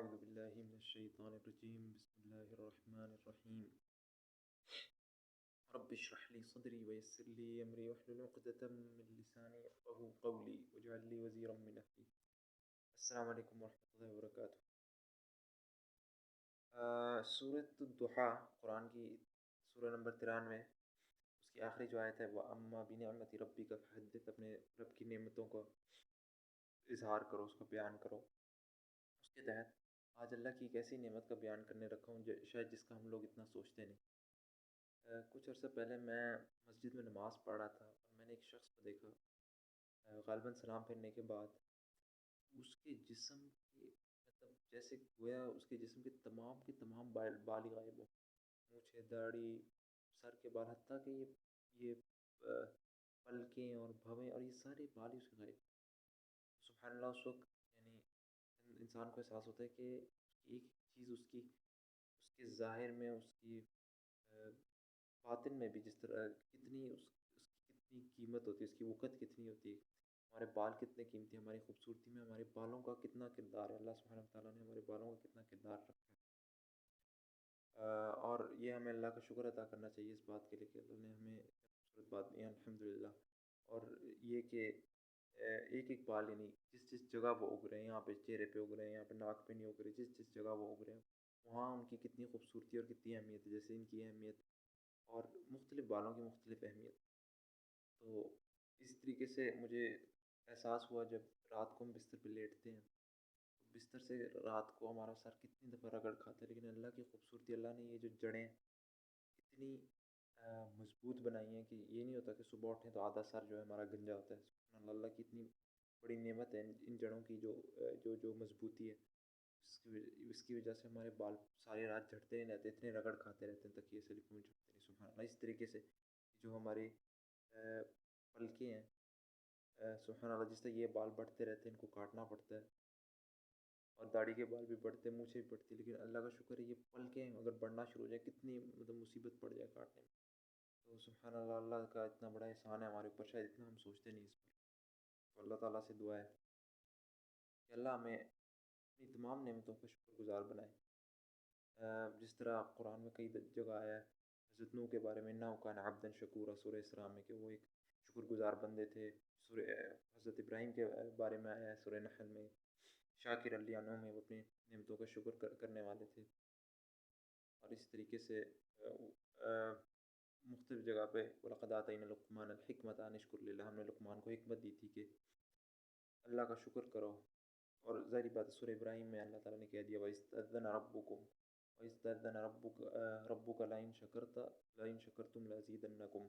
أعوذ بالله من الشيطان الرجيم بسم الله الرحمن الرحيم رب اشرح لي صدري ويسر لي أمري واحلل عقدة من لساني يفقهوا قولي واجعل لي وزيرا من أهلي. السلام علیکم ورحمۃ اللہ وبرکاتہ. سورۃ الضحیٰ قرآن کی سورہ نمبر 93، اس کی آخری جو آیت ہے وہ اما بنعمت ربک فحدث، اپنے رب کی نعمتوں کا اظہار کرو، اس کا بیان کرو. اس کے تحت آج اللہ کی ایک ایسی نعمت کا بیان کرنے رکھا ہوں شاید جس کا ہم لوگ اتنا سوچتے نہیں. کچھ عرصہ پہلے میں مسجد میں نماز پڑھ رہا تھا اور میں نے ایک شخص کو دیکھا، غالباً سلام پھیرنے کے بعد اس کے جسم کی مطلب جیسے گویا اس کے جسم کے تمام بال ہی غائب ہو، مونچھیں، داڑھی، سر کے بال، حتیٰ کہ یہ پلکیں اور بھویں اور یہ سارے بال ہی اس کے غائب. سبحان اللہ. اس وقت یعنی انسان کو احساس ہوتا ہے کہ ایک چیز اس کے ظاہر میں، اس کی باطن میں بھی جس طرح کتنی اس کی کتنی قیمت ہوتی ہے، اس کی وقت کتنی ہوتی ہے. ہمارے بال کتنے قیمتی ہیں، ہماری خوبصورتی میں ہمارے بالوں کا کتنا کردار ہے. اللہ سبحانہ وتعالیٰ نے ہمارے بالوں کا کتنا کردار رکھا ہے. اور یہ ہمیں اللہ کا شکر ادا کرنا چاہیے اس بات کے لیے کہ اللہ نے ہمیں خوبصورت بات دی ہے، الحمدللہ. اور یہ کہ ایک ایک بال یعنی جس جگہ وہ اگ رہے ہیں، یہاں پہ چہرے پہ اگ رہے ہیں، یہاں پہ ناک پہ نہیں اگ رہے، جس جگہ وہ اگ رہے ہیں وہاں ان کی کتنی خوبصورتی اور کتنی اہمیت ہے. جیسے ان کی اہمیت اور مختلف بالوں کی مختلف اہمیت. تو اس طریقے سے مجھے احساس ہوا جب رات کو ہم بستر پہ لیٹتے ہیں تو بستر سے رات کو ہمارا سر کتنی دفعہ رگڑ کھاتا ہے، لیکن اللہ کی خوبصورتی، اللہ نے یہ جو جڑیں اتنی مضبوط بنائی ہیں کہ یہ نہیں ہوتا کہ صبح اٹھیں تو آدھا سر جو ہے ہمارا گنجا ہوتا ہے. سبحان اللہ کی اتنی بڑی نعمت ہے ان جڑوں کی جو مضبوطی ہے. اس کی وجہ سے ہمارے بال ساری رات جھڑتے نہیں رہتے، اتنے رگڑ کھاتے رہتے ہیں تکیے سے، لیکن وہ جھڑتے نہیں. سبحان اللہ. اس طریقے سے جو ہماری پلکیں ہیں، سبحان اللہ، جس طرح یہ بال بڑھتے رہتے ہیں، ان کو کاٹنا پڑتا ہے، اور داڑھی کے بال بھی بڑھتے ہیں، مونچھیں بھی بڑھتی ہیں، لیکن اللہ کا شکر ہے یہ پلکیں اگر بڑھنا شروع ہو جائیں کتنی مطلب مصیبت پڑ جائے کاٹنے میں. تو سبحان اللہ، اللہ کا اتنا بڑا احسان ہے ہمارے اوپر، شاید اتنا ہم سوچتے نہیں اس پر. تو اللہ تعالیٰ سے دعا ہے کہ اللہ ہمیں اپنی تمام نعمتوں کا شکر گزار بنائے. جس طرح قرآن میں کئی جگہ آیا ہے حضرت نوح کے بارے میں، انہ کان عبدا شکورا، سورہ اسراء میں، کہ وہ ایک شکر گزار بندے تھے. سورہ حضرت ابراہیم کے بارے میں آیا ہے سورہ نحل میں، شاکر علی عنہ میں، وہ اپنی نعمتوں کا شکر کرنے والے تھے. اور اس طریقے سے مختلف جگہ پہ وَلَقَدْ آتَيْنَا لُقْمَانَ الْحِكْمَةَ أَنِ اشْكُرْ لِلَّهِ، ہم نے لقمان کو حکمت دی تھی کہ اللہ کا شکر کرو. اور ظاہری بات ہے سورہ ابراہیم میں اللہ تعالیٰ نے کہہ دیا وَإِذْ تَأَذَّنَ رَبُّكُمْ وَإِذْ تَأَذَّنَ رَبُّكَ لَئِن شَكَرْتُمْ لَأَزِيدَنَّكُمْ.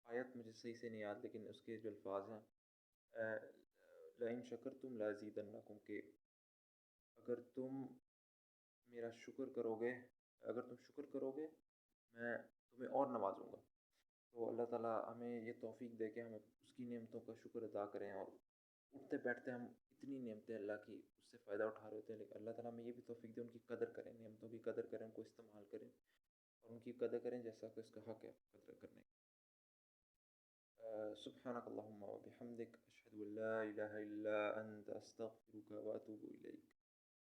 آیت مجھے صحیح سے نہیں یاد، لیکن اس کے جو الفاظ ہیں لَئِن شَكَرْتُمْ لَأَزِيدَنَّكُمْ، کہ اگر تم میرا شکر کرو گے، اگر تم شکر کرو گے میں تمہیں اور نوازوں گا. تو اللہ تعالیٰ ہمیں یہ توفیق دے کہ ہم اس کی نعمتوں کا شکر ادا کریں. اور اٹھتے بیٹھتے ہم اتنی نعمتیں اللہ کی اس سے فائدہ اٹھا رہے ہوتے ہیں، لیکن اللہ تعالیٰ ہمیں یہ بھی توفیق دے ان کی قدر کریں، نعمتوں کی قدر کریں، ان کو استعمال کریں اور ان کی قدر کریں جیسا کہ اس کا حق ہے قدر کرنے کا. سبحانک اللہم و بحمدک، اشہد ان لا الہ الا انت، استغفرک و اتوب الیک.